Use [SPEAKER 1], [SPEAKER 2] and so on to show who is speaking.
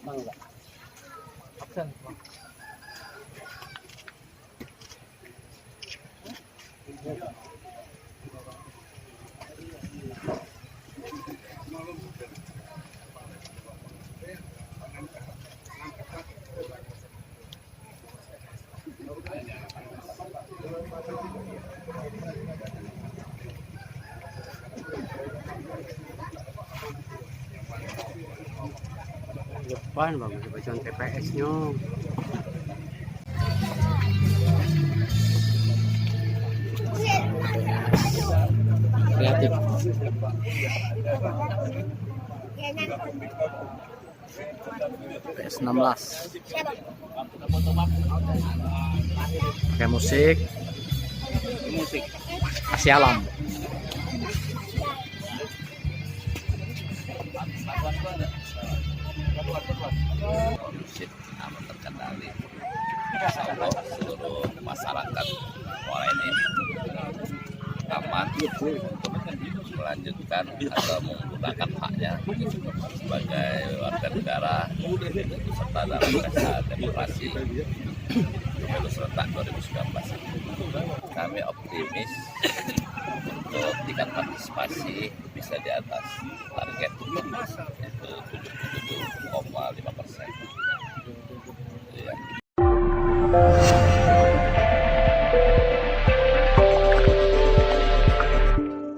[SPEAKER 1] Mangga. Absen.
[SPEAKER 2] Depan bagus bacaan TPS-nya. Kreatif. PS 16. Pakai musik. Kasih alam.
[SPEAKER 3] Kondusif, aman terkendali. Insyaallah seluruh masyarakat Muara ini aman melanjutkan atau menggunakan haknya sebagai warga negara serta dalam pesta demokrasi pemilu serentak 2019. Kami optimis untuk tingkat partisipasi bisa di atas target, yaitu